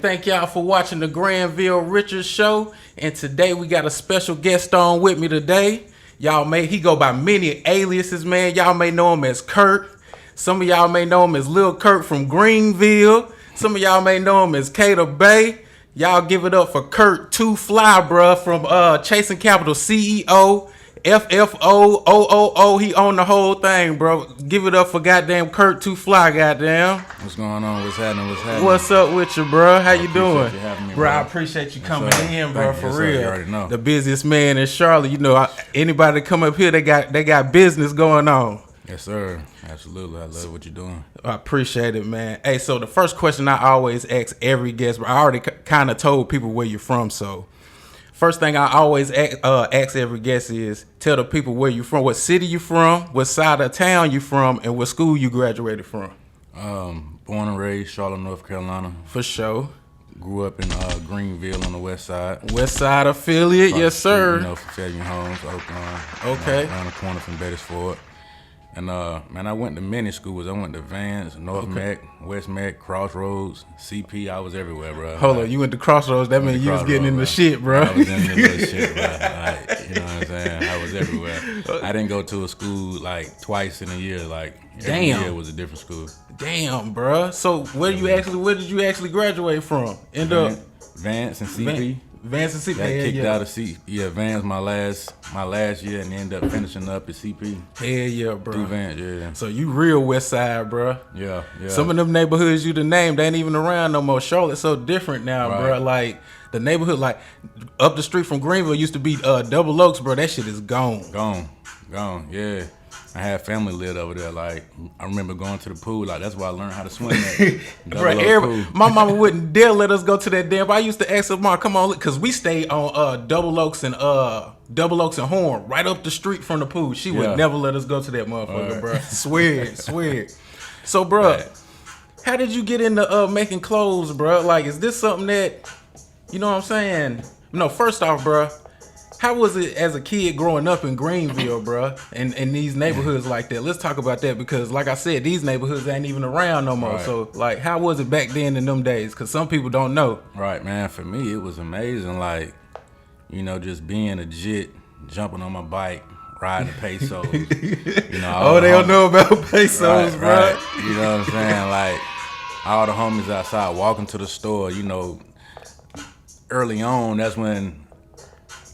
Thank y'all for watching the Granville Richards Show. And today we got a special guest on with me today. He go by many aliases, man. Y'all may know him as Kurt. Some of y'all may know him as Lil Kurt from Greenville. Some of y'all may know him as Cater Bay. Y'all give it up for Curtfly, bruh, from Chasing Capital CEO. FFO. He owned the whole thing, bro. Give it up for goddamn Curtfly, goddamn. What's going on? What's happening? What's up with you, bro? How you doing? You having me, bro, I appreciate you coming in, bro, for real. You already know. The busiest man in Charlotte. You know, anybody that come up here, they got business going on. Yes, sir. Absolutely. I love what you're doing. I appreciate it, man. Hey, so the first question I always ask every guest, bro, I already kind of told people where you're from, so first thing I always ask every guest is tell the people where you from, what city you from, what side of town you from, and what school you graduated from. Born and raised Charlotte, North Carolina. For sure. Grew up in Greenville on the west side. West side affiliate, yes sir. You know, from Fabian Homes, Oakland. Okay. Around the corner from Bettisford. And man, I went to many schools. I went to Vance, North Mac, West Mac, Crossroads, CP. I was everywhere, bro. Hold on, you went to Crossroads. That means you was getting in the shit, bro. I was in the little shit, bro. Like, you know what I'm saying? I was everywhere. I didn't go to a school like twice in a year. Like every year was a different school. Damn, bro. So where did you actually graduate from? Vance and CP. Vance and CP. Got kicked out of CP. Yeah, Vance my last year, and ended up finishing up at CP. Hell yeah, bro. Through Vance, yeah. So you real West Side, bro. Yeah. Some of them neighborhoods you done named, they ain't even around no more. Charlotte's so different now, right, bro. Like the neighborhood, like up the street from Greenville used to be Double Oaks, bro. That shit is gone. Gone. Yeah. I had family lived over there. Like I remember going to the pool. Like that's where I learned how to swim. Bro, my mama wouldn't dare let us go to that damn. I used to ask her, "Mom, come on," because we stayed on Double Oaks and Horn, right up the street from the pool. She would never let us go to that motherfucker, bro. Swear. So, bro, how did you get into making clothes, bro? Like, is this something that you know what I'm saying? No, first off, bro. How was it as a kid growing up in Greenville, bro, and these neighborhoods like that? Let's talk about that because, like I said, these neighborhoods ain't even around no more. Right. So, like, how was it back then in them days? Because some people don't know. Right, man. For me, it was amazing. Like, you know, just being a jit, jumping on my bike, riding the pesos. You know, they don't know about pesos, bro. Right. You know what I'm saying? Like, all the homies outside walking to the store. You know, early on, that's when,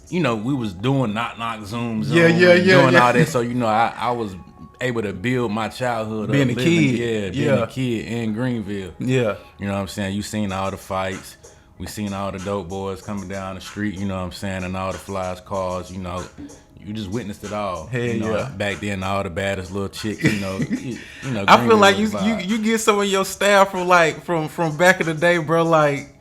you know, we was doing knock zooms, doing all that. So, you know, I was able to build my childhood being up, a kid. Being a kid in Greenville. Yeah. You know what I'm saying? You seen all the fights. We seen all the dope boys coming down the street, you know what I'm saying, and all the flies cars, you know. You just witnessed it all. Hell you know, yeah. Back then, all the baddest little chicks, you know. I feel like you get some of your style from back in the day, bro, like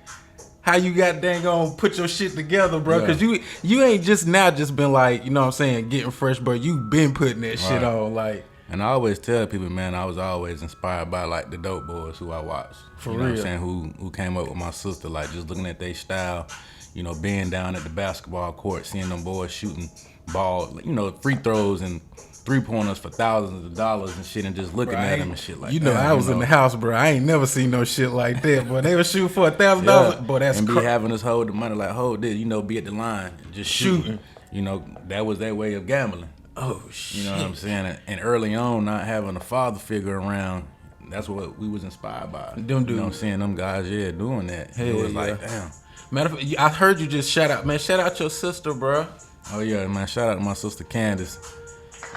how you got dang on put your shit together, bro. Because you ain't just now just been like, you know what I'm saying, getting fresh, bro. You been putting that shit on, like. And I always tell people, man, I was always inspired by like the dope boys who I watched. For you real. know what I'm saying? Who came up with my sister, like just looking at their style, you know, being down at the basketball court, seeing them boys shooting ball, you know, free throws and 3-pointers for thousands of dollars and shit, and just looking at them and shit like that. You know, I was in the house, bro. I ain't never seen no shit like that, boy. They were shooting for $1,000, boy. That's and be having us hold the money, like hold this, you know, be at the line, just shooting. You know, that was their way of gambling. Oh shit! You know what I'm saying? And early on, not having a father figure around, that's what we was inspired by. Them dudes. You know what I'm saying? Them guys, doing that. Hell it was yeah. like, damn. Matter of fact, I heard you just shout out your sister, bro. Oh yeah, man. Shout out to my sister Candace.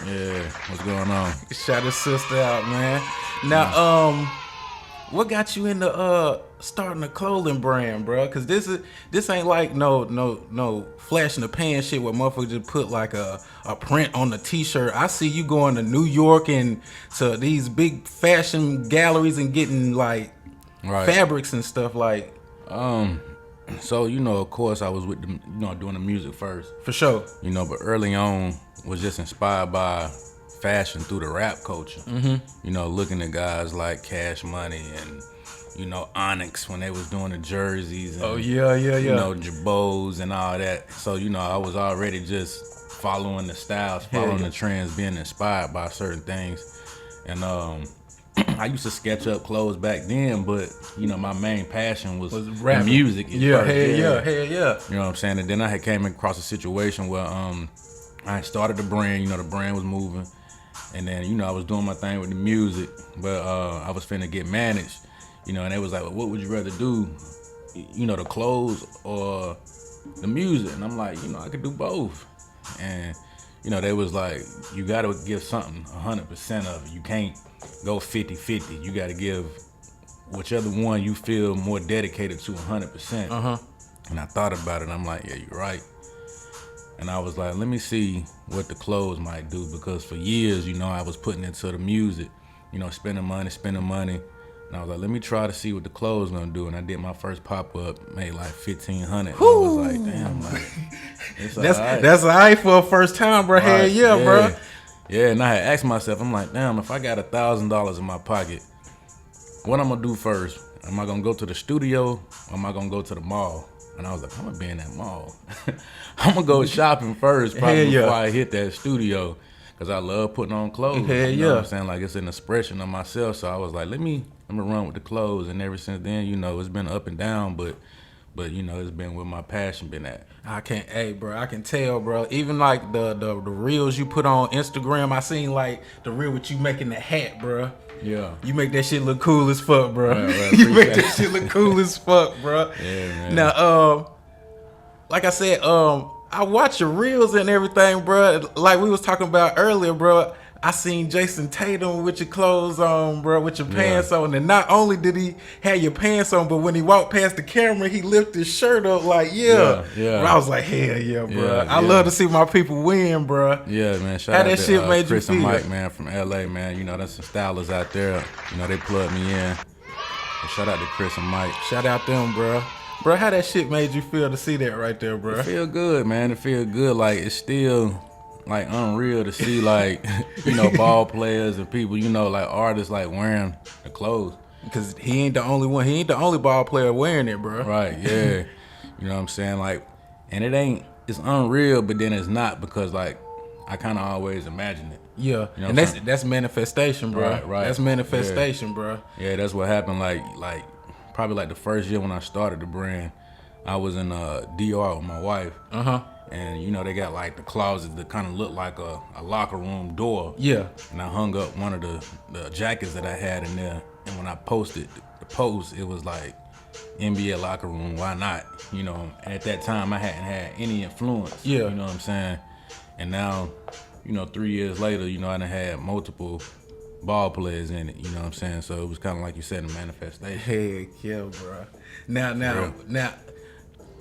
Yeah, what's going on? Shout his sister out, man. Now, what got you into starting a clothing brand, bro? Cause this ain't like no flash in the pan shit where motherfuckers just put like a print on the t-shirt. I see you going to New York and to these big fashion galleries and getting like fabrics and stuff like. So, you know, of course I was with the, you know, doing the music first. For sure. You know, but early on was just inspired by fashion through the rap culture. Mm-hmm. You know, looking at guys like Cash Money and, you know, Onyx when they was doing the jerseys. And, You know, Jabos and all that. So, you know, I was already just following the styles, following the trends, being inspired by certain things. And I used to sketch up clothes back then, but you know, my main passion was rapping. the music. Yeah, first. hell yeah. You know what I'm saying? And then I had came across a situation where I started the brand. You know, the brand was moving, and then you know I was doing my thing with the music, but I was finna get managed. You know, and they was like, well, what would you rather do? You know, the clothes or the music? And I'm like, you know, I could do both. And you know, they was like, you gotta give something 100% of it. You can't go 50-50. You gotta give whichever one you feel more dedicated to 100%. And I thought about it, and I'm like, yeah, you're right. And I was like, let me see what the clothes might do, because for years, you know, I was putting into the music, you know, spending money. And I was like, let me try to see what the clothes gonna do. And I did my first pop-up, made like $1,500. I was like, damn, like, that's all right for a first time, bro. Right. Hell yeah, bro. Yeah, and I had asked myself, I'm like, damn, if I got $1,000 in my pocket, what I'm gonna do first? Am I gonna go to the studio, or am I gonna go to the mall? And I was like, I'm gonna be in that mall. I'm gonna go shopping first, probably before I hit that studio, because I love putting on clothes. You know what I'm saying? Like, it's an expression of myself. So I was like, let me run with the clothes. And ever since then, you know, it's been up and down, but you know, it's been where my passion been at. I can tell, bro. Even like the reels you put on Instagram, I seen like the reel with you making the hat, bro. Yeah. You make that shit look cool as fuck, bro. Right, you make that shit look cool as fuck, bro. Yeah, man. Now, like I said, I watch your reels and everything, bro. Like we was talking about earlier, bro. I seen Jason Tatum with your clothes on, bro, with your pants on. And not only did he have your pants on, but when he walked past the camera, he lifted his shirt up like, yeah. Bro, I was like, hell yeah, bro. I love to see my people win, bro. Yeah, man. How that shit made Chris you feel? and Mike, man, from LA, man. You know, that's some stylists out there. You know, they plugged me in. So shout out to Chris and Mike. Shout out them, bro. Bro, how that shit made you feel to see that right there, bro? It feel good, man. It feel good. Like, it's still like unreal to see, like, you know, ball players and people, you know, like artists like wearing the clothes. Because he ain't the only one. He ain't the only ball player wearing it, bro. Right, yeah. You know what I'm saying? Like, and it's unreal, but then it's not, because like I kind of always imagine it. Yeah, you know, and that's manifestation, bro. Right. That's manifestation, bro. Yeah, that's what happened. Like probably like the first year when I started the brand, I was in DR with my wife. And you know, they got like the closets that kind of look like a locker room door. Yeah. And I hung up one of the jackets that I had in there. And when I posted the post, it was like, NBA locker room, why not? You know, and at that time I hadn't had any influence. Yeah. You know what I'm saying? And now, you know, 3 years later, you know, I done had multiple ball players in it. You know what I'm saying? So it was kind of like you said, a manifestation. Heck yeah, bro. Now,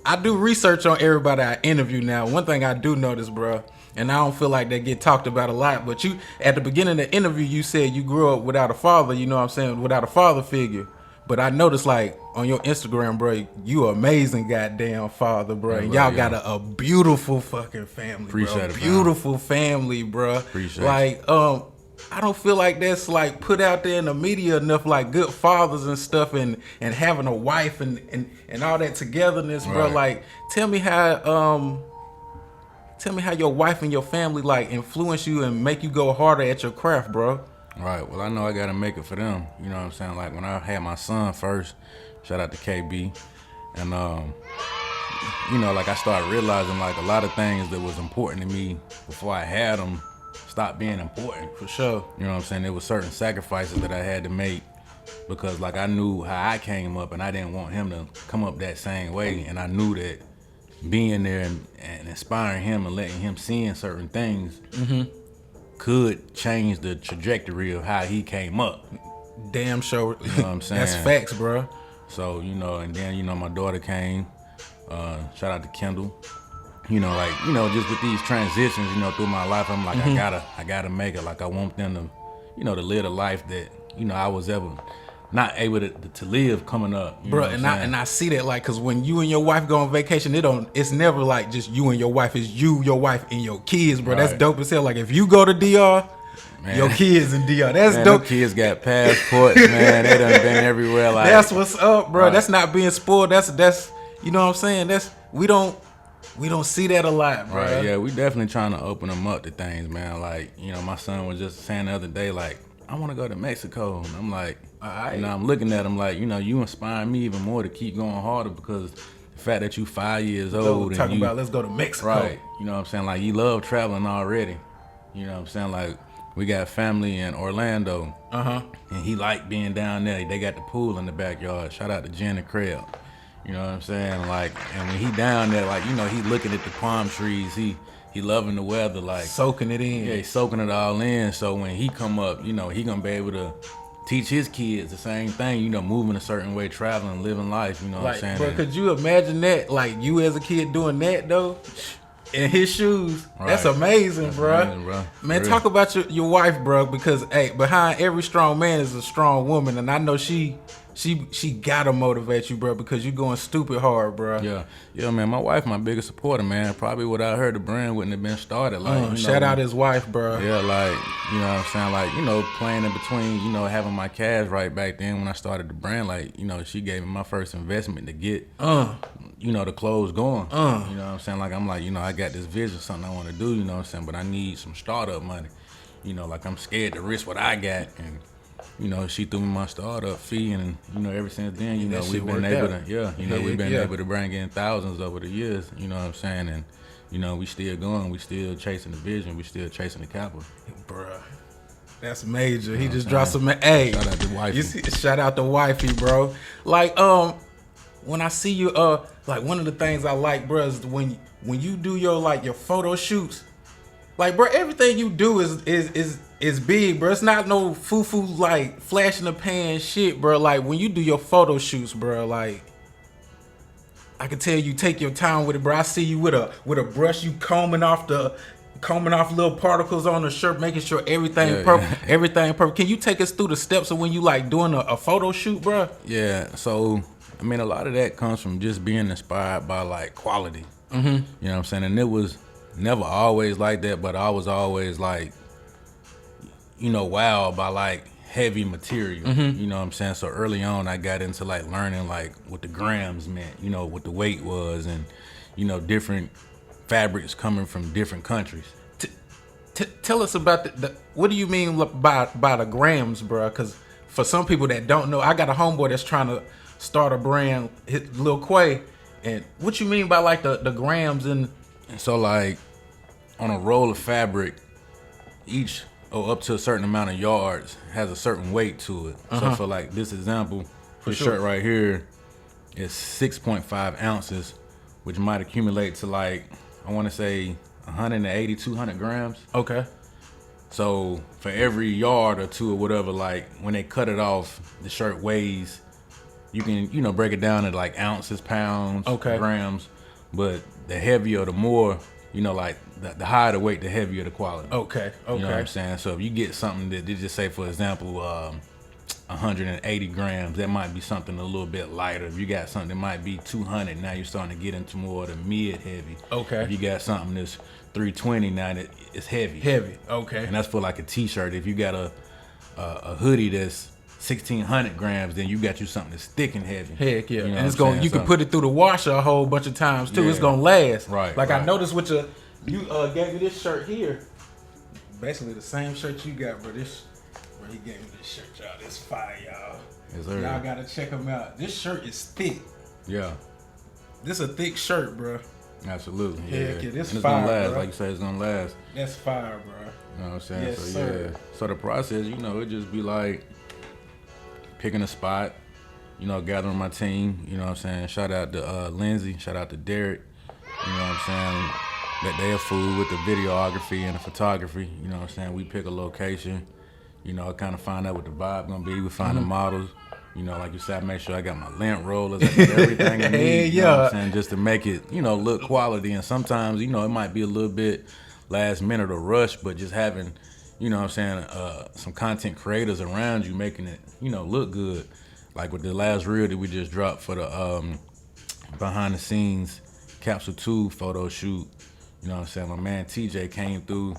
I do research on everybody I interview now. One thing I do notice, bro, and I don't feel like they get talked about a lot, but you, at the beginning of the interview, you said you grew up without a father, you know what I'm saying, without a father figure. But I noticed, like, on your Instagram, bro, you an amazing goddamn father, bro. And y'all got a beautiful fucking family, Appreciate bro. it, Beautiful family, bro. Appreciate like, I don't feel like that's like put out there in the media enough, like good fathers and stuff, and having a wife and all that togetherness, bro. Right. Like, tell me how your wife and your family like influence you and make you go harder at your craft, bro. Right. Well, I know I gotta make it for them. You know what I'm saying? Like when I had my son first, shout out to KB, and you know, like I started realizing like a lot of things that was important to me before I had them stopped being important. For sure. You know what I'm saying? There was certain sacrifices that I had to make because like I knew how I came up and I didn't want him to come up that same way, and I knew that being there and inspiring him and letting him see certain things could change the trajectory of how he came up. Damn sure. You know what I'm saying? That's facts, bro. So, you know, and then, you know, my daughter came. Shout out to Kendall. You know, like, you know, just with these transitions, you know, through my life, I'm like, I gotta make it. Like, I want them to, you know, to live the life that, you know, I was ever not able to live coming up. Bro, and I see that, like, cause when you and your wife go on vacation, it's never like just you and your wife. It's you, your wife, and your kids, bro. Right. That's dope as hell. Like, if you go to DR, man, your kids in DR. That's dope. Them kids got passports, man. They done been everywhere. Like, that's what's up, bro. Right. That's not being spoiled. That's you know what I'm saying. We don't see that a lot, bro. Right? Yeah, we definitely trying to open them up to things, man. Like, you know, my son was just saying the other day, like, I want to go to Mexico. And I'm like, all right. You know, I'm looking at him like, you know, you inspire me even more to keep going harder because the fact that you 5 years old and talking you, about let's go to Mexico. Right. You know what I'm saying? Like, you love traveling already. You know what I'm saying? Like, we got family in Orlando. And he liked being down there. They got the pool in the backyard. Shout out to Jen and Craig. You know what I'm saying? Like, and when he down there, like, you know, he looking at the palm trees. He loving the weather, like soaking it in. Yeah, he's soaking it all in. So when he come up, you know, he gonna be able to teach his kids the same thing. You know, moving a certain way, traveling, living life. You know what I'm saying? Bro, could you imagine that? Like you as a kid doing that though, in his shoes. Right. That's amazing, bro. Amazing, bro. Man, talk about your wife, bro. Because hey, behind every strong man is a strong woman, and I know she gotta motivate you, bro, because you going stupid hard, bro. Yeah, man. My wife, my biggest supporter, man. Probably without her, the brand wouldn't have been started. Like, shout out his wife, bro. Yeah, like, you know what I'm saying? Like, you know, playing in between, you know, having my cash right back then when I started the brand. Like, you know, she gave me my first investment to get, you know, the clothes going. You know what I'm saying? Like, I'm like, you know, I got this vision, something I want to do. You know what I'm saying? But I need some startup money. You know, like I'm scared to risk what I got, and you know, she threw me my startup fee, and you know, ever since then, you know, we've been able to, we've been able to bring in thousands over the years. You know what I'm saying? And you know, we still going, we still chasing the vision, we still chasing the capital. Bruh, that's major. He just dropped some. Hey, shout out to wifey. Shout out to wifey, bro. Like, when I see you, like one of the things I like, bro, is when you do your photo shoots. Like, bro, everything you do is big, bro. It's not no foo-foo, like, flash in the pan shit, bro. Like, when you do your photo shoots, bro, like, I can tell you take your time with it, bro. I see you with a brush, you combing off little particles on the shirt, making sure everything perfect. Everything perfect. Can you take us through the steps of when you, like, doing a photo shoot, bro? Yeah, so, I mean, a lot of that comes from just being inspired by, like, quality. You know what I'm saying? And it was never always like that, but I was always like, you know, wowed by like heavy material. You know what I'm saying? So early on I got into like learning like what the grams meant, you know, what the weight was, and you know, different fabrics coming from different countries. Tell us about the what do you mean by the grams, bro? Because for some people that don't know, I got a homeboy that's trying to start a brand, Lil Quay, and what you mean by like the grams and so like on a roll of fabric, each up to a certain amount of yards has a certain weight to it. So for like this example, this shirt right here is 6.5 ounces, which might accumulate to like, I want to say 180, 200 grams. Okay. So for every yard or two or whatever, like when they cut it off, the shirt weighs, you can, you know, break it down into like ounces, pounds, grams. But the heavier, the more, you know, like the higher the weight, the heavier the quality. Okay. You know what I'm saying? So if you get something that they just say, for example, 180 grams, that might be something a little bit lighter. If you got something that might be 200, now you're starting to get into more of the mid-heavy. Okay. If you got something that's 320, now that it's heavy. Heavy. Okay. And that's for like a t-shirt. If you got a hoodie that's 1,600 grams, then you got you something that's thick and heavy. Heck yeah. You know and it's going. You can put it through the washer a whole bunch of times too. Yeah. It's gonna last. Right. Like I noticed with you gave me this shirt here. Basically the same shirt you got, bro. He gave me this shirt, y'all. This fire, y'all. Yes, sir. Y'all gotta check him out. This shirt is thick. Yeah. This a thick shirt, bro. Absolutely. Heck yeah. This and it's fire, gonna last, bro. like you say, it's gonna last. That's fire, bro. You know what I'm saying? Yes, so sir. yeah. So the process, you know, it just be like picking a spot, you know, gathering my team, you know what I'm saying? Shout out to Lindsay, shout out to Derek, you know what I'm saying? That they a fool with the videography and the photography, you know what I'm saying? We pick a location, you know, kind of find out what the vibe gonna be. We find the models, you know, like you said, I make sure I got my lint rollers, I got everything I need, you know what I'm saying? Just to make it, you know, look quality. And sometimes, you know, it might be a little bit last minute or rush, but just having, you know what I'm saying, some content creators around you making it, you know, look good. Like with the last reel that we just dropped for the behind the scenes Capsule 2 photo shoot, you know what I'm saying, my man TJ came through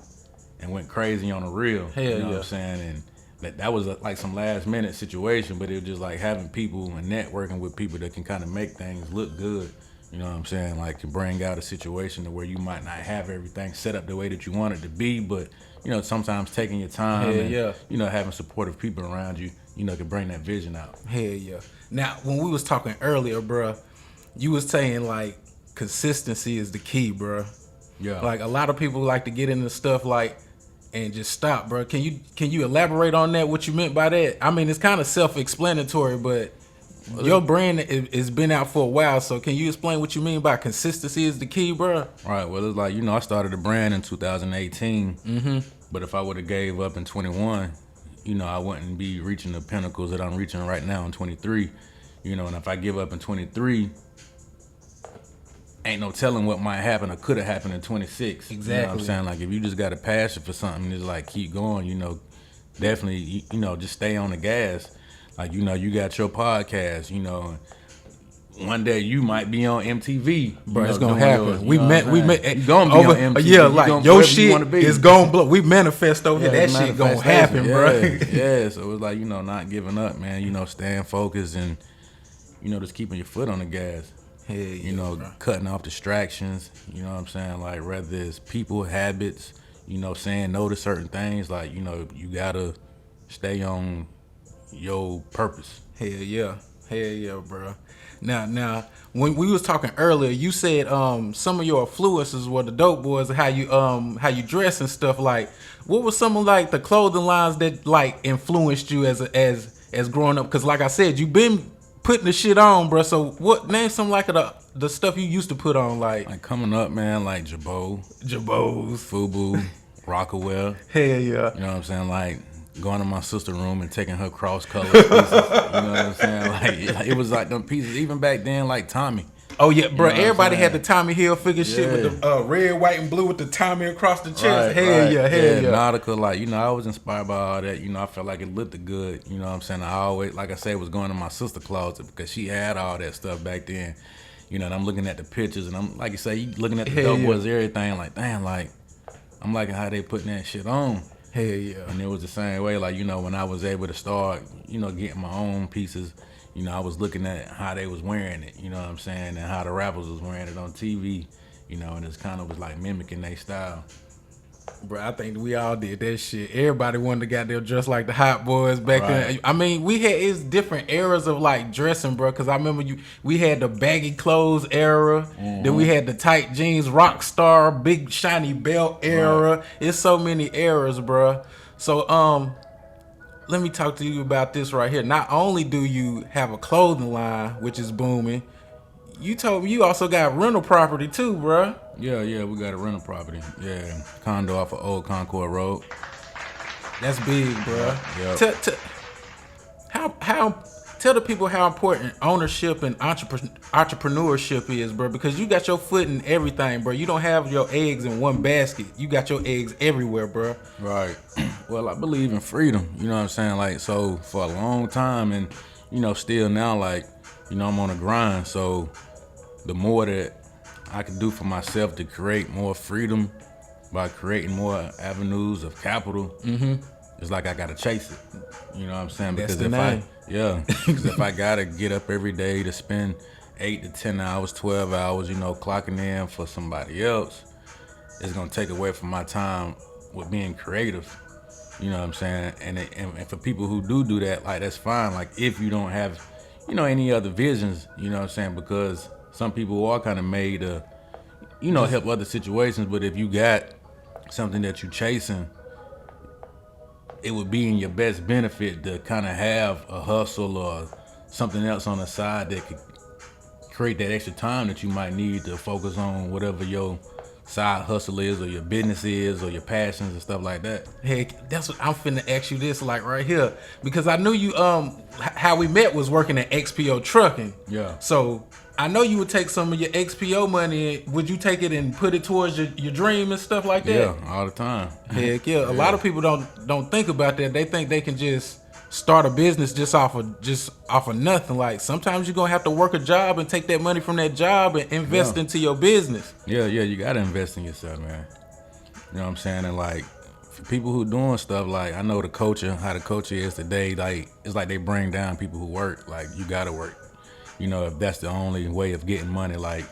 and went crazy on the reel. Hell you know yeah. what I'm saying? And that was like some last minute situation, but it was just like having people and networking with people that can kind of make things look good. You know what I'm saying? Like, to bring out a situation to where you might not have everything set up the way that you want it to be, but, you know, sometimes taking your time and, you know, having supportive people around you, you know, can bring that vision out. Hell yeah. Now, when we was talking earlier, bruh, you was saying, like, consistency is the key, bruh. Yeah. Like, a lot of people like to get into stuff, like, and just stop, bruh. Can you elaborate on that, what you meant by that? I mean, it's kind of self-explanatory, but your brand has been out for a while, so can you explain what you mean by consistency is the key, bro? Right. Well, it's like, you know, I started the brand in 2018, but if I would have gave up in 21, you know, I wouldn't be reaching the pinnacles that I'm reaching right now in 23. You know, and if I give up in 23, ain't no telling what might happen or could have happened in 26. Exactly. You know what I'm saying? Like, if you just got a passion for something, it's like, keep going, you know, definitely, you know, just stay on the gas. Like, you know, you got your podcast, you know, one day you might be on MTV. Bro, it's gonna happen. We met. You gonna be on MTV. Yeah, like your shit is gonna blow. We manifest over here. That shit gonna happen, bro. Yeah, so it's like, you know, not giving up, man. You know, staying focused and, you know, just keeping your foot on the gas. Hell yeah, you know, bro. Cutting off distractions. You know what I'm saying? Like, whether it's people, habits, you know, saying no to certain things. Like, you know, you gotta stay on your purpose. Hell yeah, bro. Now, when we was talking earlier, you said some of your influences were the Dope Boys, how you dress and stuff. Like, what was some of like the clothing lines that like influenced you as growing up? Because like I said, you've been putting the shit on, bro. So what name some like the stuff you used to put on, like coming up, man, like Jabos, Fubu, Rockaware. Hell yeah. You know what I'm saying? Like, going to my sister's room and taking her cross-color pieces. You know what I'm saying? Like, it was like them pieces, even back then, like Tommy. Oh, yeah, bro. You know everybody had the Tommy Hilfiger shit with the red, white, and blue with the Tommy across the chest. Right, hell yeah. Nautica, like, you know, I was inspired by all that. You know, I felt like it looked good. You know what I'm saying? I always, like I said, was going to my sister's closet because she had all that stuff back then. You know, and I'm looking at the pictures, and I'm, like you say, you looking at the Dope Boys, everything, like, damn, like, I'm liking how they putting that shit on. Hell yeah. And it was the same way, like, you know, when I was able to start, you know, getting my own pieces, you know, I was looking at how they was wearing it, you know what I'm saying, and how the rappers was wearing it on TV, you know, and it's kind of was like mimicking their style. Bro, I think we all did that shit. Everybody wanted to goddamn dress like the Hot Boys back then. I mean, it's different eras of like dressing, bro. Because I remember we had the baggy clothes era. Then we had the tight jeans, rock star, big shiny belt era. It's so many eras, bro. So let me talk to you about this right here. Not only do you have a clothing line, which is booming, you told me you also got rental property too, bro. Yeah, we got a rental property. Yeah, condo off of Old Concord Road. That's big, bro. Yeah. Tell the people how important ownership and entrepreneurship is, bro. Because you got your foot in everything, bro. You don't have your eggs in one basket. You got your eggs everywhere, bro. Right. Well, I believe in freedom. You know what I'm saying? Like, so for a long time, and you know, still now, like, you know, I'm on a grind. So the more that I can do for myself to create more freedom by creating more avenues of capital, it's like I gotta chase it. You know what I'm saying? Because because if I gotta get up every day to spend 8 to 10 hours, 12 hours, you know, clocking in for somebody else, it's gonna take away from my time with being creative. You know what I'm saying? And for people who do that, like, that's fine. Like, if you don't have, you know, any other visions, you know what I'm saying? Because some people are kind of made to, you know, help other situations. But if you got something that you're chasing, it would be in your best benefit to kind of have a hustle or something else on the side that could create that extra time that you might need to focus on whatever your side hustle is, or your business is, or your passions and stuff like that. Heck, that's what I'm finna ask you this, like, right here, because I knew you how we met was working at XPO Trucking. Yeah. So I know you would take some of your XPO money. Would you take it and put it towards your dream and stuff like that? Yeah, all the time. Heck yeah. A lot of people don't think about that. They think they can just start a business just off of nothing. Like, sometimes you're gonna have to work a job and take that money from that job and invest into your business. Yeah, you gotta invest in yourself, man. You know what I'm saying? And like, for people who doing stuff, like, I know how the culture is today, like, it's like they bring down people who work. Like, you gotta work. You know, if that's the only way of getting money, like,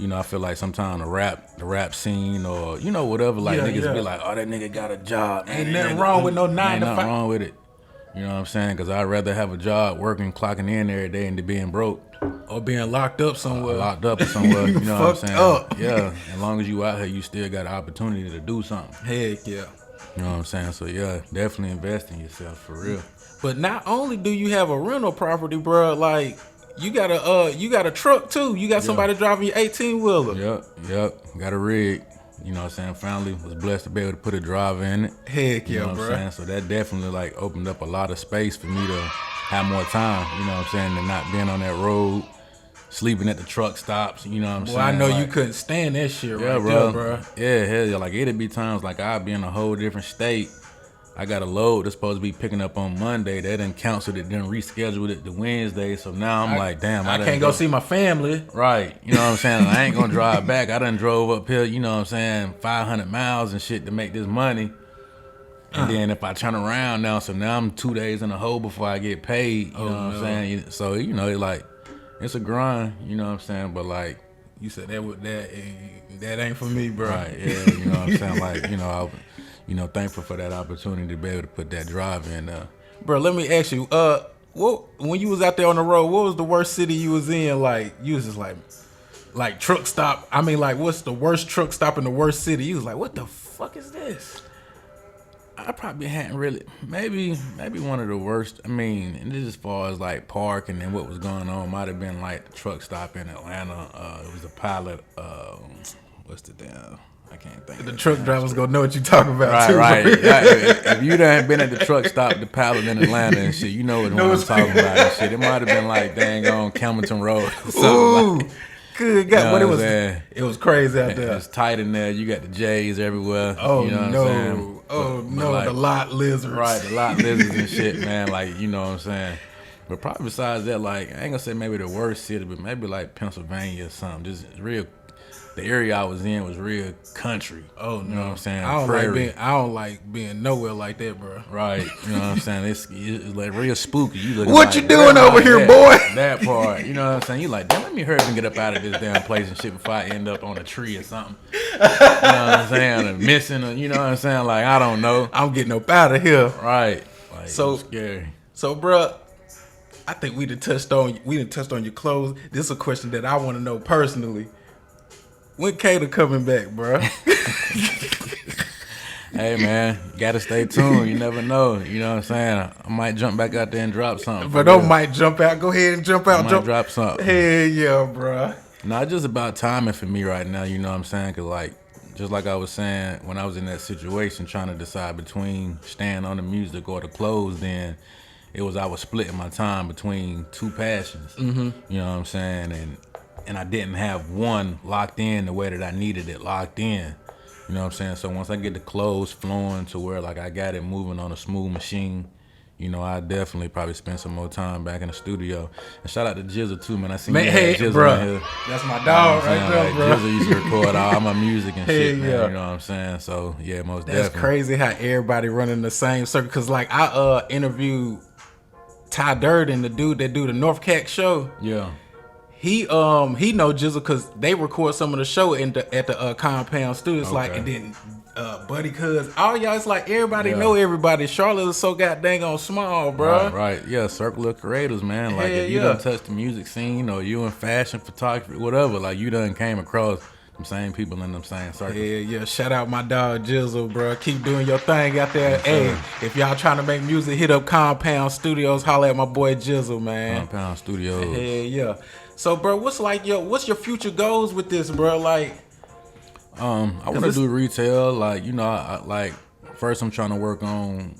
You know, I feel like sometimes the rap scene or, you know, whatever, like niggas be like, oh, that nigga got a job. Ain't nothing wrong with no 9 to 5. Ain't nothing wrong with it. You know what I'm saying? Because I'd rather have a job working, clocking in every day than being broke. Or being locked up somewhere. You know what I'm saying? Up. Yeah. As long as you out here, you still got an opportunity to do something. Heck yeah. You know what I'm saying? So yeah, definitely invest in yourself for real. But not only do you have a rental property, bro, like you got a truck too. You got somebody driving your 18-wheeler. Yep. Got a rig. You know what I'm saying? Finally was blessed to be able to put a driver in it. Heck yeah, you know what bro. I'm saying? So that definitely like opened up a lot of space for me to have more time, you know what I'm saying, than not being on that road, sleeping at the truck stops, you know what I'm saying? Well, I know like, you couldn't stand that shit yeah, right bro. there, bro. Yeah, hell yeah. Like it'd be times like I'd be in a whole different state. I got a load that's supposed to be picking up on Monday. They done canceled it, then rescheduled it to Wednesday. So now I'm like, damn, I can't go see my family. Right. You know what I'm saying? I ain't gonna drive back. I done drove up here, you know what I'm saying, 500 miles and shit to make this money. And then if I turn around now, so now I'm 2 days in a hole before I get paid. You know what I'm saying? So, you know, like, it's a grind, you know what I'm saying? But like, you said that ain't for me, bro. Right, yeah, you know what I'm saying? Like, you know, thankful for that opportunity to be able to put that drive in. Bro, let me ask you, when you was out there on the road, what was the worst city you was in? Like, you was just like truck stop. I mean, like, what's the worst truck stop in the worst city? You was like, what the fuck is this? I probably hadn't really, maybe one of the worst. I mean, and this as far as like parking and what was going on, might have been like the truck stop in Atlanta. It was a pilot. What's the damn? I can't think. The truck drivers gonna know what you talking about, right, too. Right, if you done been at the truck stop, the pilot in Atlanta and shit, you know what I'm talking about and shit. It might have been like dang on Campbellton Road. Ooh, like. Good God, you know what it was crazy out there. It's tight in there. You got the J's everywhere. Oh, you know no. What I'm saying? But like, the lot lizards. Right, the lot lizards and shit, man. Like, you know what I'm saying? But probably besides that, like, I ain't gonna say maybe the worst city, but maybe like Pennsylvania or something. Just real, the area I was in was real country. Oh, no. You know what I'm saying? I don't like being nowhere like that, bro. Right. You know what I'm saying? It's like real spooky. You what like, you doing over here, boy? That part. You know what I'm saying? You like, damn, let me hurry up and get up out of this damn place and shit before I end up on a tree or something. You know what I'm saying? Or missing, or, you know what I'm saying? Like, I don't know. I'm getting up out of here. Right. Like, so scary. So, bro, I think we done touched on your clothes. This is a question that I want to know personally. When Kato coming back, bro? Hey, man, gotta stay tuned. You never know. You know what I'm saying? I might jump back out there and drop something. But don't might jump out. Go ahead and jump out. Drop something. Hell yeah, bro. Nah, just about timing for me right now. You know what I'm saying? Cause like, just like I was saying, when I was in that situation trying to decide between staying on the music or the clothes, then I was splitting my time between two passions. Mm-hmm. You know what I'm saying? And I didn't have one locked in the way that I needed it locked in. You know what I'm saying? So once I get the clothes flowing to where like I got it moving on a smooth machine, you know, I definitely probably spend some more time back in the studio. And shout out to Jizzle too, man. I seen Jizzle bro. in here. That's my dog right there, like, bro. Jizzle used to record all my music and shit, man. Yeah. You know what I'm saying? So yeah, most That's definitely. crazy how everybody running the same circle. Cause like I interviewed Ty Durden, the dude that do the North Cac show. Yeah. He know Jizzle because they record some of the show at the Compound Studios. Okay. Like, and then Buddy Cuz, all y'all, it's like everybody know everybody. Charlotte is so goddamn on small, bro. Right. Yeah, circle of creators, man. Like if you done touched the music scene or you in fashion, photography, whatever, like you done came across them same people in them same circles. Yeah. Shout out my dog Jizzle, bro. Keep doing your thing out there. Hey, if y'all trying to make music, hit up Compound Studios. Holla at my boy Jizzle, man. Compound Studios. Yeah. So, bro, what's your future goals with this, bro? Like, I want to do retail. Like, you know, I like first I'm trying to work on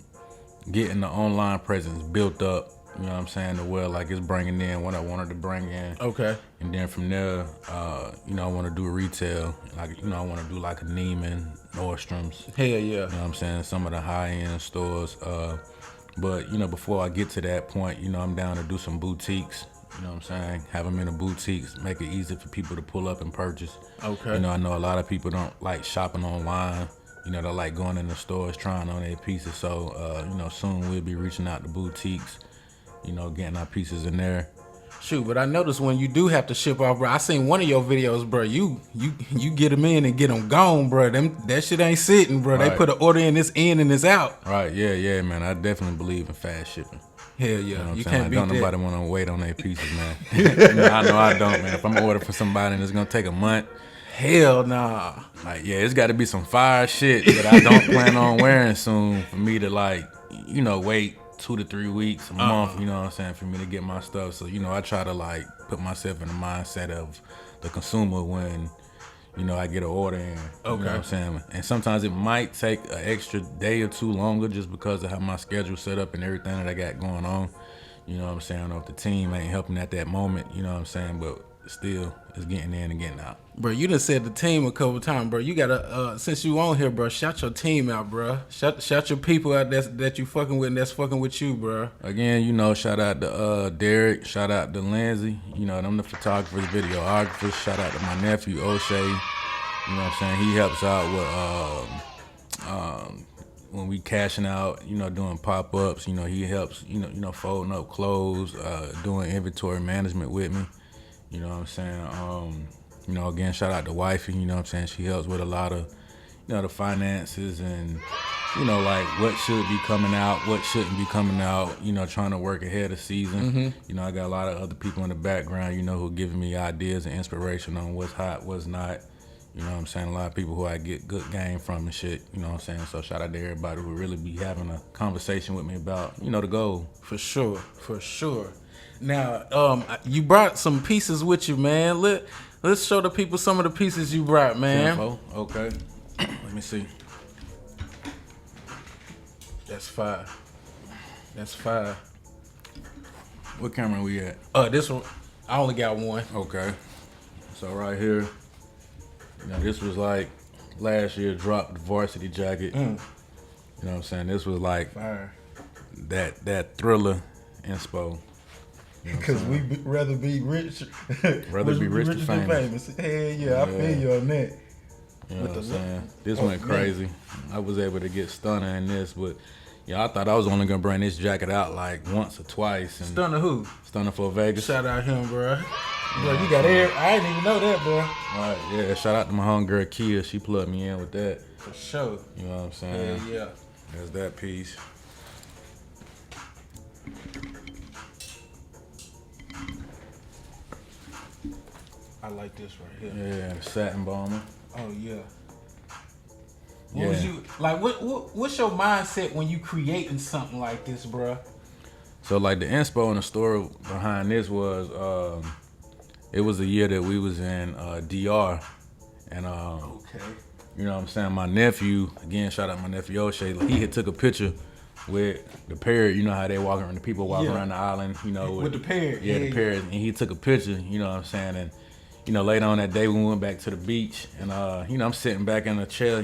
getting the online presence built up. You know what I'm saying? To where like it's bringing in what I wanted to bring in. Okay. And then from there, you know, I want to do retail. Like, you know, I want to do like a Neiman, Nordstrom's. Hell yeah. You know what I'm saying? Some of the high end stores. But you know, before I get to that point, you know, I'm down to do some boutiques. You know what I'm saying? Have them in the boutiques, make it easy for people to pull up and purchase. Okay. You know, I know a lot of people don't like shopping online. You know, they like going in the stores, trying on their pieces. So, you know, soon we'll be reaching out to boutiques, you know, getting our pieces in there. Shoot, but I noticed when you do have to ship off, bro. I seen one of your videos, bro. You get them in and get them gone, bro. That shit ain't sitting, bro. Right. They put an order in, this in and it's out. Right, yeah, man. I definitely believe in fast shipping. Hell yeah, You know what you I'm saying? can't Like, beat don't that. nobody want to wait on their pieces, man. I know I don't, man. If I'm ordering for somebody and it's gonna take a month, Hell nah. like, yeah, it's got to be some fire shit that I don't plan on wearing soon for me to, like, wait 2 to 3 weeks, a month, you know what I'm saying, for me to get my stuff. So, I try to, like, put myself in the mindset of the consumer when, I get an order in. You know what I'm saying? And sometimes it might take an extra day or two longer just because of how my schedule set up and everything that I got going on. You know what I'm saying? I don't know if the team ain't helping at that moment, you know what I'm saying? But still, it's getting in and getting out. Bro, you done said the team a couple times, bro. You gotta, since you on here, bro, shout your team out, bro. Shout your people out that you fucking with and that's fucking with you, bro. Again, shout out to Derek, shout out to Lindsay, them the photographers, videographers. Shout out to my nephew O'Shea. You know what I'm saying? He helps out with when we cashing out, doing pop-ups. He helps, folding up clothes, doing inventory management with me. You know what I'm saying? Again, shout out to Wifey, you know what I'm saying? She helps with a lot of, the finances and, like what should be coming out, what shouldn't be coming out, trying to work ahead of season. I got a lot of other people in the background, who are giving me ideas and inspiration on what's hot, what's not. You know what I'm saying? A lot of people who I get good game from and shit, you know what I'm saying? So shout out to everybody who really be having a conversation with me about, the goal. For sure. Now, you brought some pieces with you, man. Let's show the people some of the pieces you brought, man. Info? Okay. Let me see. That's fire. What camera we at? This one, I only got one. Okay. So right here, this was like last year dropped the varsity jacket. You know what I'm saying? This was like Fire. that Thriller inspo. Because we'd rather be rich. Rather be rich than famous. Hell yeah, I feel you on that. You know what I'm saying? This went crazy. I was able to get Stunner in this, but I thought I was only gonna bring this jacket out like once or twice. And Stunner who? Stunner for Vegas. Shout out him, bro. Bro, you got air. I didn't even know that, bro. Right, yeah. Shout out to my homegirl Kia. She plugged me in with that. For sure. You know what I'm saying? Hell yeah. There's that piece. I like this right here. Yeah, the satin bomber. Oh yeah. Yeah. Was you like? What's your mindset when you creating something like this, bro? So like the inspo and the story behind this was, it was a year that we was in DR, and Okay. you know what I'm saying, my nephew, again shout out my nephew O'Shea, he had took a picture with the parrot. You know how they walking around, the people walking around the island, with the parrot. Yeah, the parrot, and he took a picture. You know what I'm saying, and later on that day we went back to the beach, and I'm sitting back in the chair,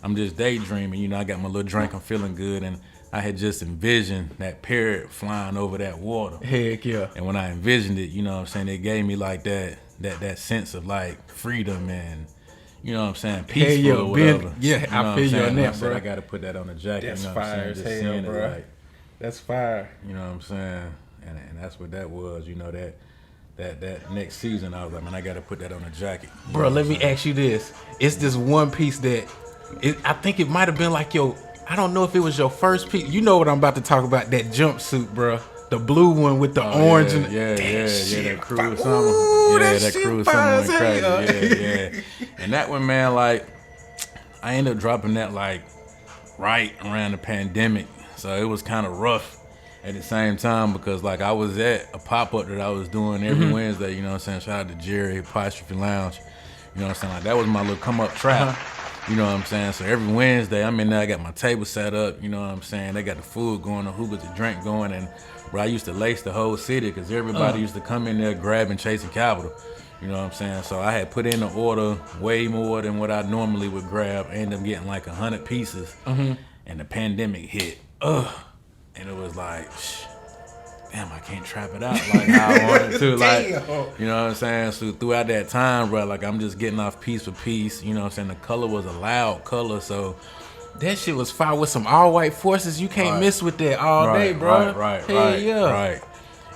I'm just daydreaming, I got my little drink, I'm feeling good, and I had just envisioned that parrot flying over that water. Heck yeah. And when I envisioned it, you know what I'm saying, it gave me like that sense of like freedom and, you know what I'm saying, peaceful or whatever. I feel you on that, bro. I got to put that on the jacket. That's you know what I'm fire saying? as hell, bro. Like, that's fire. you know what I'm saying? And that's what that was, that next season I was like, man, I got to put that on the jacket. Bro, let me ask you this. It's this one piece that, I think it might have been like I don't know if it was your first piece. You know what I'm about to talk about, that jumpsuit, bro. The blue one with the orange and that cruise summer. That cruise summer went crazy. Yeah. And that one, man, like, I ended up dropping that like right around the pandemic. So it was kind of rough at the same time because like I was at a pop-up that I was doing every Wednesday, you know what I'm saying? Shout out to Jerry, Apostrophe Lounge. You know what I'm saying? Like that was my little come up trap. You know what I'm saying? So every Wednesday, I'm in there, I got my table set up, you know what I'm saying? They got the food going, the hookahs, the drink going, and bro, I used to lace the whole city because everybody used to come in there grabbing, chasing capital. You know what I'm saying? So I had put in the order way more than what I normally would grab. I ended up getting like 100 pieces, and the pandemic hit. And it was like, damn, I can't trap it out like how I wanted to. Like, you know what I'm saying? So throughout that time, bro, like I'm just getting off piece for piece. You know what I'm saying? The color was a loud color, so that shit was fire with some all white forces. You can't miss with that all day, bro. Right. Yeah. Right.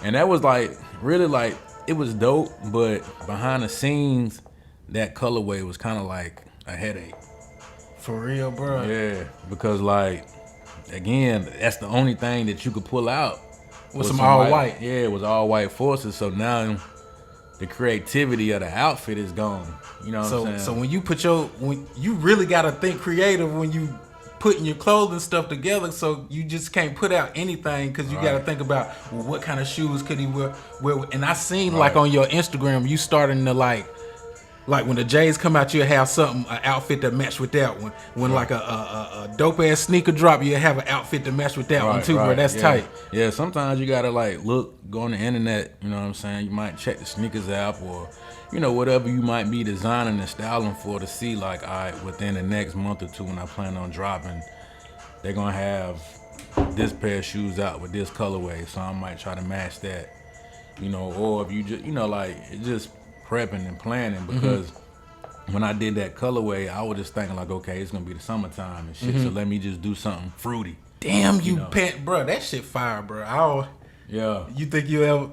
And that was like really like it was dope, but behind the scenes, that colorway was kind of like a headache. For real, bro. Yeah, because like again, that's the only thing that you could pull out with some all white. Yeah, it was all white forces. So now the creativity of the outfit is gone. You know what I'm saying? So when you put when you really gotta think creative when you putting your clothing stuff together, so you just can't put out anything because you gotta think about what kind of shoes could he wear. And I seen like on your Instagram, you starting to like when the J's come out, you'll have an outfit that match with that one. When like a dope ass sneaker drop, you'll have an outfit to match with that one too, bro. That's tight. Yeah, sometimes you gotta like go on the internet, you know what I'm saying? You might check the sneakers app or, you know, whatever you might be designing and styling for to see like, all right, within the next month or two when I plan on dropping, they're gonna have this pair of shoes out with this colorway. So I might try to match that, you know, or if you just, you know, like it's just prepping and planning because when I did that colorway, I was just thinking like, okay, it's gonna be the summertime and shit, so let me just do something fruity. Damn, you pet, bro. That shit fire, bro. You think you ever?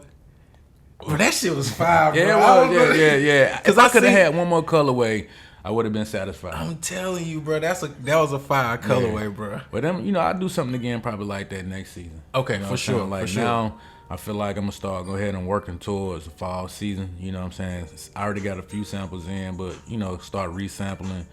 Bro, that shit was fire, bro. Yeah. Because I could have had one more colorway, I would have been satisfied. I'm telling you, bro. That was a fire colorway, bro. But then, you know, I'll do something again probably like that next season. Okay, you know for sure. Like now, I feel like I'm gonna go ahead and working towards the fall season. You know what I'm saying? I already got a few samples in, but you know, start resampling,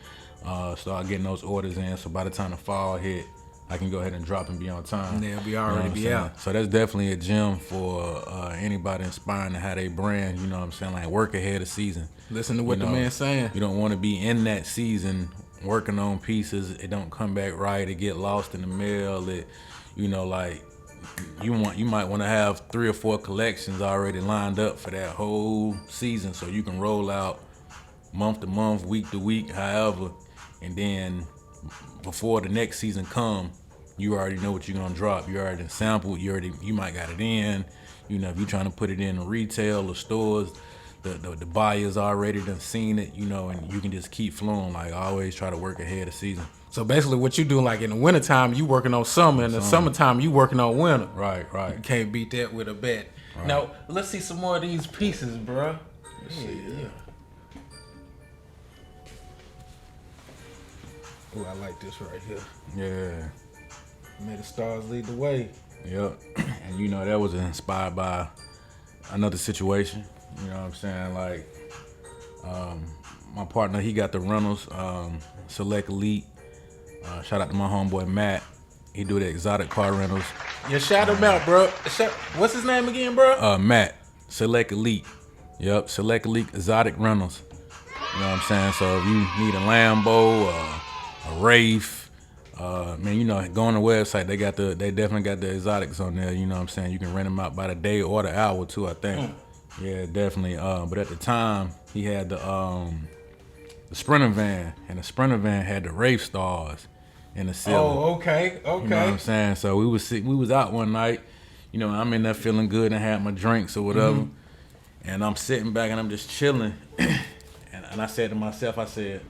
start getting those orders in. So by the time the fall hit, I can go ahead and drop and be on time. They'll be already be out. So that's definitely a gem for anybody aspiring to have their brand. You know what I'm saying? Like work ahead of season. Listen to what the man's saying. You don't want to be in that season working on pieces. It don't come back right. It get lost in the mail. It, you know, like. You might want to have 3 or 4 collections already lined up for that whole season, so you can roll out month to month, week to week, however, and then before the next season come, you already know what you're gonna drop. You already sampled. You might got it in. You know, if you're trying to put it in retail or stores, the buyers already done seen it. You know, and you can just keep flowing. Like always, try to work ahead of season. So basically what you doing, like in the wintertime, you working on summer. In the summertime, you working on winter. Right. You can't beat that with a bat. Right. Now, let's see some more of these pieces, bro. Yeah. Oh, I like this right here. Yeah. May the stars lead the way. Yep. And you know, that was inspired by another situation. You know what I'm saying? Like, my partner, he got the rentals, Select Elite. Shout out to my homeboy Matt. He do the exotic car rentals. Yeah, shout him out, bro. What's his name again, bro? Matt. Select Elite. Yep, Select Elite exotic rentals. You know what I'm saying? So if you need a Lambo, a Wraith, man, you know, go on the website. They definitely got the exotics on there. You know what I'm saying? You can rent them out by the day or the hour too, I think. Yeah, definitely. But at the time, he had the Sprinter van, and the Sprinter van had the Wraith stars in the ceiling. Oh, okay. You know what I'm saying? So we was out one night, you know, I'm in there feeling good and had my drinks or whatever, and I'm sitting back and I'm just chilling, and I said to myself, I said,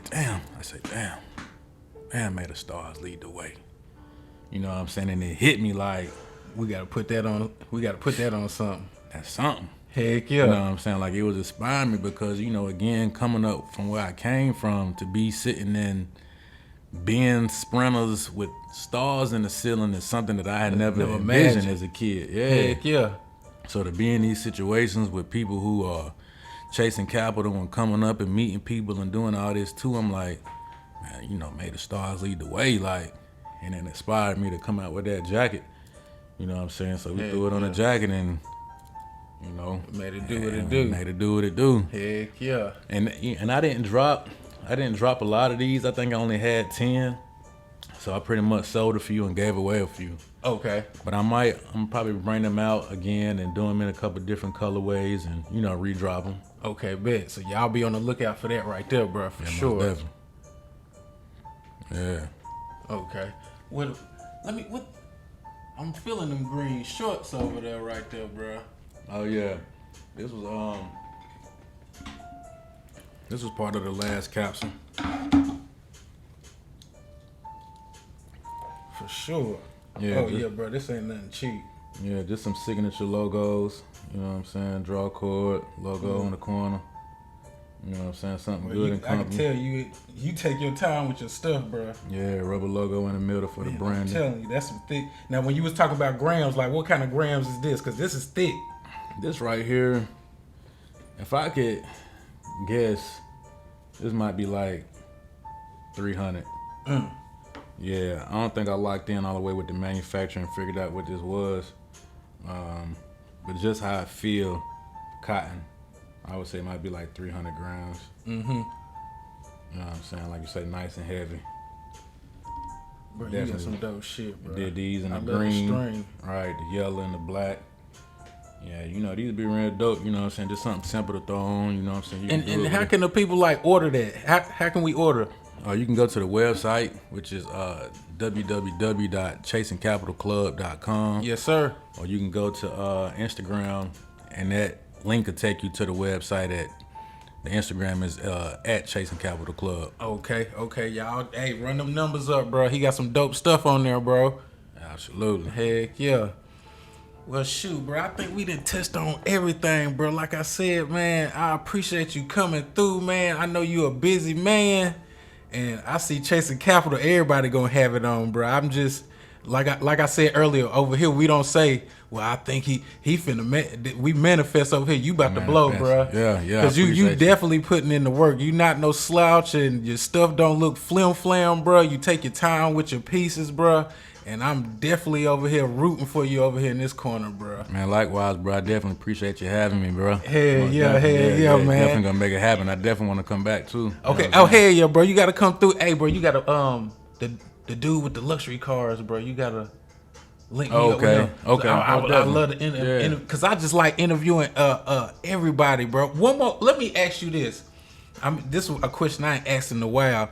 damn, may the stars lead the way. You know what I'm saying? And it hit me like, we gotta put that on something. That's something. Heck yeah. You know what I'm saying? Like it was inspiring me because, you know, again, coming up from where I came from to be sitting in Benz Sprinters with stars in the ceiling is something that I had never envisioned as a kid. Yeah. Heck yeah. So to be in these situations with people who are chasing capital and coming up and meeting people and doing all this too, I'm like, man, you know, may the stars lead the way, like, and it inspired me to come out with that jacket. You know what I'm saying? So we threw it on the jacket and, you know, made it do what it do. Made it do what it do. Heck yeah. And I didn't drop a lot of these. I think I only had 10. So I pretty much sold a few and gave away a few. Okay. But I'm probably bring them out again and do them in a couple different colorways and, you know, redrop them. Okay, bet. So y'all be on the lookout for that right there, bro, for sure. Most definitely. Yeah. Okay. I'm feeling them green shorts over there right there, bro. Oh yeah. This was part of the last capsule. For sure. Yeah, yeah, bro. This ain't nothing cheap. Yeah, just some signature logos. You know what I'm saying? Draw cord, logo on the corner. You know what I'm saying? Something good and company. I can tell you take your time with your stuff, bro. Yeah, rubber logo in the middle for the branding. I'm telling you, that's some thick. Now, when you was talking about grams, like what kind of grams is this? Because this is thick. This right here, if I could guess, this might be like 300. Yeah, I don't think I locked in all the way with the manufacturer and figured out what this was. But just how I feel, cotton, I would say it might be like 300 grams. You know what I'm saying? Like you say, nice and heavy. Bro, you got some dope shit, bro. Did these in the green, right? The yellow and the black. Yeah, you know, these be real dope, you know what I'm saying? Just something simple to throw on, you know what I'm saying? And how can the people like order that? How can we order? You can go to the website, which is www.chasingcapitalclub.com. Yes, sir. Or you can go to Instagram, and that link will take you to the website. The Instagram is at Chasing Capital Club. Okay, y'all. Hey, run them numbers up, bro. He got some dope stuff on there, bro. Absolutely. Heck yeah. Well, shoot, bro, I think we done touched on everything, bro. Like I said, man, I appreciate you coming through, man. I know you a busy man, and I see Chasing Capital, everybody gonna have it on, bro. I'm just, like I said earlier, over here, we don't say, well, I think he finna, we manifest over here. You about to blow, bro. Yeah. Because you definitely putting in the work. You not no slouch, and your stuff don't look flim-flam, bro. You take your time with your pieces, bro. And I'm definitely over here rooting for you over here in this corner, bro. Man, likewise, bro. I definitely appreciate you having me, bro. Hell yeah, man. Definitely gonna make it happen. I definitely want to come back too. Okay. Oh, hell yeah, bro. You gotta come through. Hey, bro, you gotta the dude with the luxury cars, bro. You gotta link me up with him. Okay. I love to interview because I just like interviewing everybody, bro. One more. Let me ask you this. This is a question I ain't asked in a while.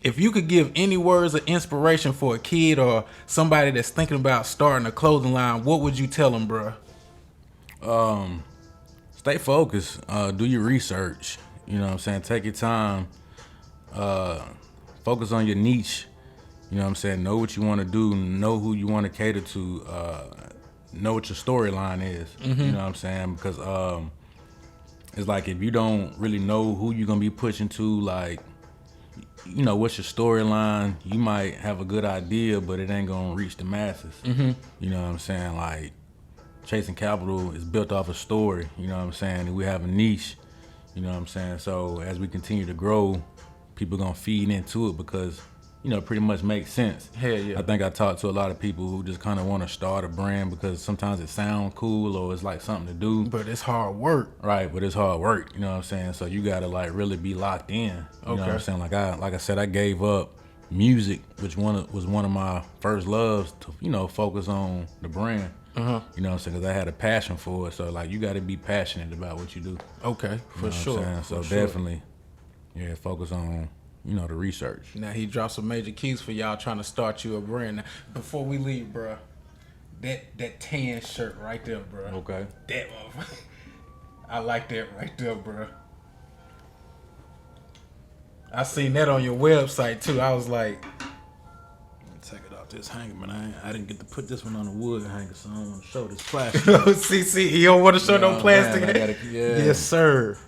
If you could give any words of inspiration for a kid or somebody that's thinking about starting a clothing line, what would you tell them, bro? Stay focused. Do your research. You know what I'm saying? Take your time. Focus on your niche. You know what I'm saying? Know what you want to do. Know who you want to cater to. Know what your storyline is. You know what I'm saying? Because it's like if you don't really know who you're going to be pushing to, like, you know, what's your storyline? You might have a good idea, but it ain't gonna reach the masses. You know what I'm saying? Like, Chasing Capital is built off a story. You know what I'm saying? And we have a niche. You know what I'm saying? So as we continue to grow, people gonna feed into it because, you know, it pretty much makes sense. Hell yeah. I think I talked to a lot of people who just kind of want to start a brand because sometimes it sounds cool or it's like something to do. But it's hard work. Right, but it's hard work, you know what I'm saying? So you gotta like really be locked in. You know what I'm saying? Like I said, I gave up music, which was one of my first loves to, you know, focus on the brand. You know what I'm saying? Because I had a passion for it. So like you gotta be passionate about what you do. Okay, for sure. So definitely, yeah, focus on, you know, the research. Now he dropped some major keys for y'all trying to start you a brand. Now, before we leave, bro, that tan shirt right there, bro. Okay. That motherfucker. I like that right there, bro. I seen that on your website too. I was like, take it off this hanger, but I didn't get to put this one on the wood hanger, so I don't want to show this plastic. see, you don't want to show no plastic. Man, Yes, sir.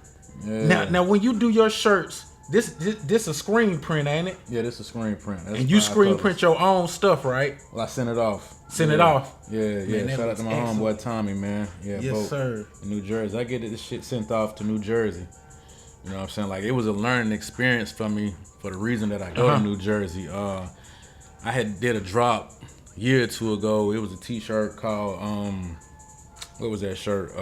Yeah. Now when you do your shirts, this a screen print, ain't it? Yeah, this is a screen print. That's and you screen print your own stuff, right? Well, I sent it off. It off. Yeah. Man, shout out to my homeboy Tommy, man. Yeah, yes, sir. In New Jersey, I get this shit sent off to New Jersey. You know what I'm saying? Like, it was a learning experience for me for the reason that I go to New Jersey. I had did a drop a year or two ago. It was a T-shirt called what was that shirt?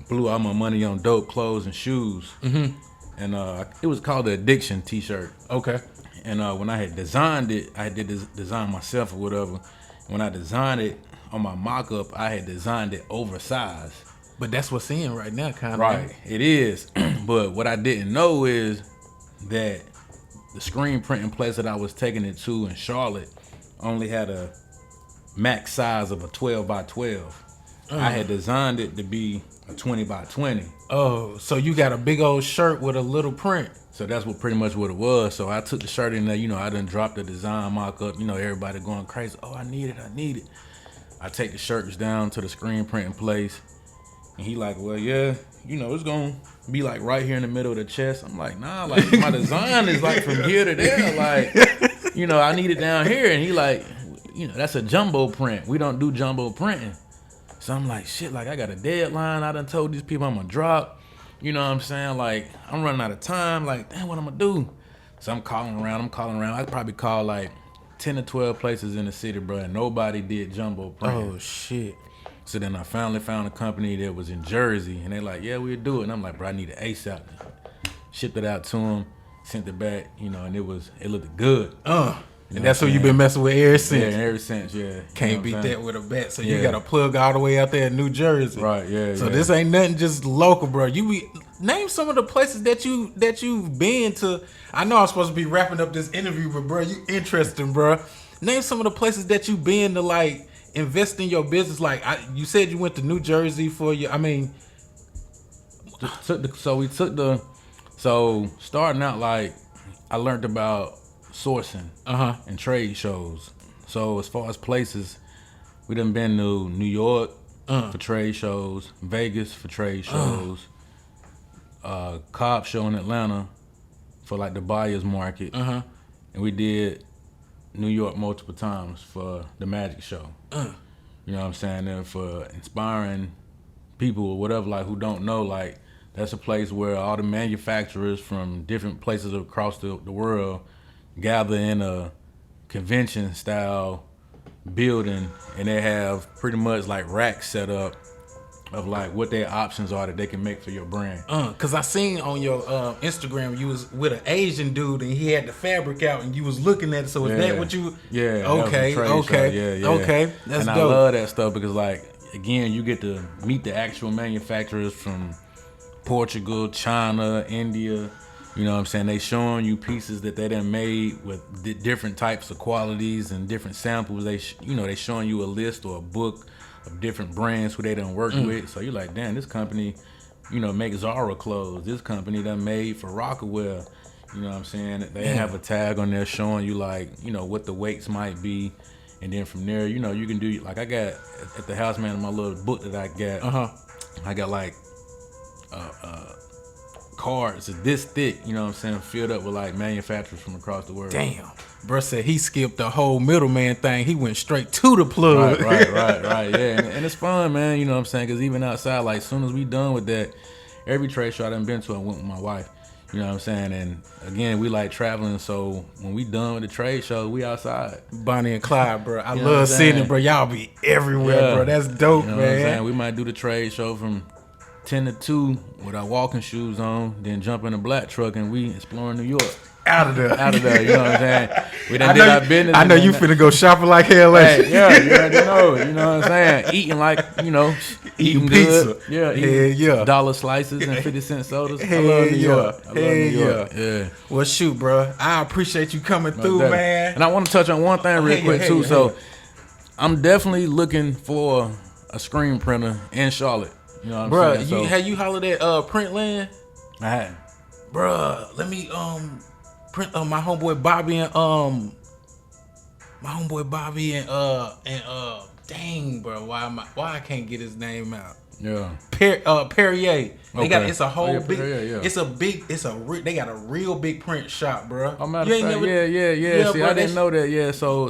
Blew all my money on dope clothes and shoes. And it was called the Addiction T-shirt. Okay. And when I had designed it, I did this design myself or whatever. When I designed it on my mock-up, I had designed it oversized. But that's what's in right now, kind of. Right, it is. But what I didn't know is that the screen printing place that I was taking it to in Charlotte only had a max size of a 12 by 12. I had designed it to be a 20 by 20. Oh, so you got a big old shirt with a little print. So that's what pretty much what it was. So I took the shirt in there, I done dropped the design mock up, everybody going crazy. Oh, I need it. I take the shirts down to the screen printing place. And he like, well, yeah, it's going to be like right here in the middle of the chest. I'm like, nah, like my design is like from here to there. Like, I need it down here. And he like, that's a jumbo print. We don't do jumbo printing. So I'm like, shit, like I got a deadline. I done told these people I'm going to drop. You know what I'm saying? Like, I'm running out of time. Like, damn, what I'm going to do? So I'm calling around. I probably called like 10 to 12 places in the city, bro. And nobody did jumbo printing. Oh, shit. So then I finally found a company that was in Jersey. And they're like, yeah, we'll do it. And I'm like, bro, I need it ASAP. Shipped it out to them. Sent it back, and it looked good. And that's what you've been messing with ever since. Yeah, ever since, yeah. Can't beat that with a bat. So you got to plug all the way out there in New Jersey. Right, yeah. So this ain't nothing just local, bro. Name some of the places that you've been to. I know I'm supposed to be wrapping up this interview, but bro, you interesting, bro. Name some of the places that you've been to, like, invest in your business. Like, you said you went to New Jersey for your, So starting out, like, I learned about sourcing and trade shows. So as far as places, we done been to New York for trade shows, Vegas for trade shows, Cobb show in Atlanta for like the buyer's market, and we did New York multiple times for the magic show. You know what I'm saying? And for inspiring people or whatever, like, who don't know, like, that's a place where all the manufacturers from different places across the world gather in a convention style building, and they have pretty much like racks set up of like what their options are that they can make for your brand. Cause I seen on your Instagram you was with an Asian dude and he had the fabric out and you was looking at it. So is that what you? Yeah. Okay. Yeah. Okay. That's and dope. I love that stuff because, like, again, you get to meet the actual manufacturers from Portugal, China, India. You know what I'm saying? They showing you pieces that they done made with different types of qualities and different samples. They showing you a list or a book of different brands who they done worked with. So you're like, damn, this company, makes Zara clothes. This company done made for Rockaware. You know what I'm saying? They have a tag on there showing you, like, what the weights might be. And then from there, you can do, like, I got at the house, man, in my little book that I got, I got like cards this thick, you know what I'm saying, filled up with like manufacturers from across the world. Damn. Bro said he skipped the whole middleman thing. He went straight to the plug. Right, yeah. And it's fun, man, you know what I'm saying, because even outside, like, as soon as we done with that, every trade show I done been to, I went with my wife. You know what I'm saying? And again, we like traveling, so when we done with the trade show, we outside. Bonnie and Clyde, bro. I love seeing it, bro. Y'all be everywhere, bro. That's dope, man. What I'm saying? We might do the trade show from 10 to 2 with our walking shoes on, then jump in a black truck and we exploring New York. Out of there, you know what I'm saying? We done did our business. I know you finna go shopping like hell. Hey, yeah, you already know. You know what I'm saying? Eating like, eating pizza. Good. Yeah, dollar slices and 50-cent sodas. I love New York. I love New York. Yeah. Well, shoot, bro. I appreciate you coming through, man. And I want to touch on one thing real quick, too. So I'm definitely looking for a screen printer in Charlotte. You know what I'm saying? Have you hollered at Printland? I had. Bruh, let me print my homeboy Bobby and dang, bro, why I can't get his name out? Yeah. Perrier. They got they got a real big print shop, bro. Oh, matter of fact, yeah. See, bro, I didn't know that. Yeah, so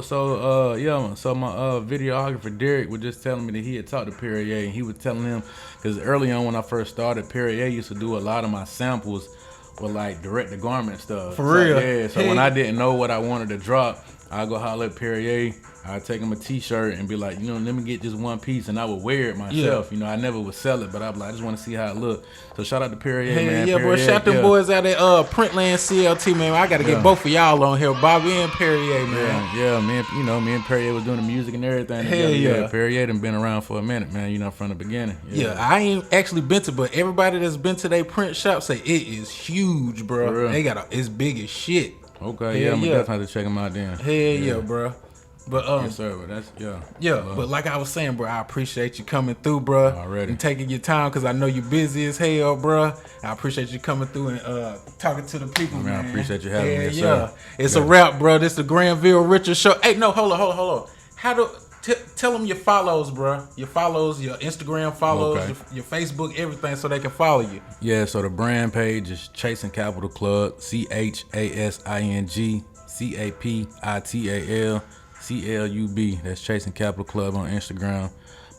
my videographer Derek was just telling me that he had talked to Perrier, and he was telling him, because early on when I first started, Perrier used to do a lot of my samples with like direct to garment stuff. For real? Yeah. So when I didn't know what I wanted to drop, I'd go holler at Perrier. I'd take him a t-shirt and be like, let me get just one piece, and I would wear it myself. Yeah. I never would sell it, but I'd be like, I just want to see how it look. So shout out to Perrier, man. Yeah, Perrier, boy. Shout them boys out at Printland CLT, man. I got to get both of y'all on here, Bobby and Perrier, man. Yeah, me and Perrier was doing the music and everything. Hell yeah. Perrier done been around for a minute, man, from the beginning. Yeah, I ain't actually been to, but everybody that's been to their print shop say it is huge, bro. They got it's big as shit. Okay, I'm gonna definitely have to check them out then. Hell yeah, bro. But yes, sir. But that's But like I was saying, bro, I appreciate you coming through, bro. Already. And taking your time because I know you're busy as hell, bro. I appreciate you coming through and talking to the people, man. I appreciate you having me, sir. It's a wrap, bro. This is the Granville Richard Show. Hey, no, hold on. Tell them your follows, bro. Your follows, your Instagram follows, your Facebook, everything, so they can follow you. Yeah, so the brand page is Chasing Capital Club, CHASING CAPITAL CLUB. That's Chasing Capital Club on Instagram.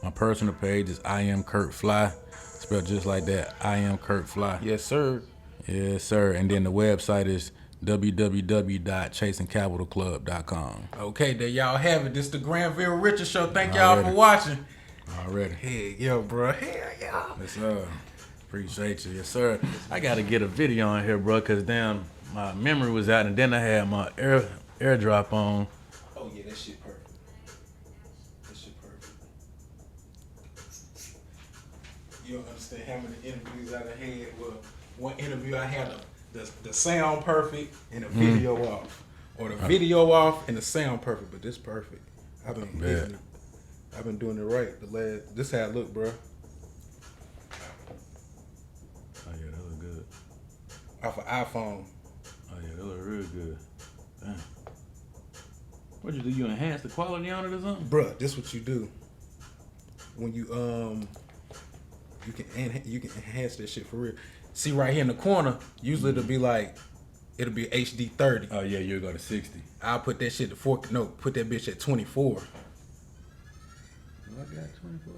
My personal page is I am Curtfly, spelled just like that. I am Curtfly. Yes, sir. Yes, sir. And then the website is www.chasingcapitalclub.com. Okay, there y'all have it. This is the Granville Richard Show. Thank y'all for watching. Already. Hey, yo, bro. Hell yeah. Yes, sir. Appreciate you. Yes, sir. I got to get a video on here, bro, because damn, my memory was out, and then I had my airdrop on. Oh, yeah, that shit perfect. You don't understand how many interviews I done had. Well, one interview I had the sound perfect and the video off. Or the video off and the sound perfect, but this perfect. I've been doing it right. This how it look, bro. Oh yeah, that look good. Off an iPhone. Oh yeah, that look real good. Damn. What'd you do? You enhance the quality on it or something? Bruh, this what you do. When you you can enhance that shit for real. See right here in the corner, usually it'll be HD 30. Oh yeah, you'll go to 60. I'll put that shit to put that bitch at 24. I got 24.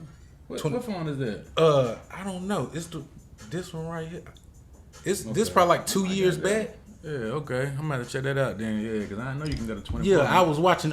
What phone is that? I don't know. It's this one right here. This probably like 2 years back. Yeah, okay. I'm gonna check that out then. Yeah, because I know you can go to 24. Yeah, I was watching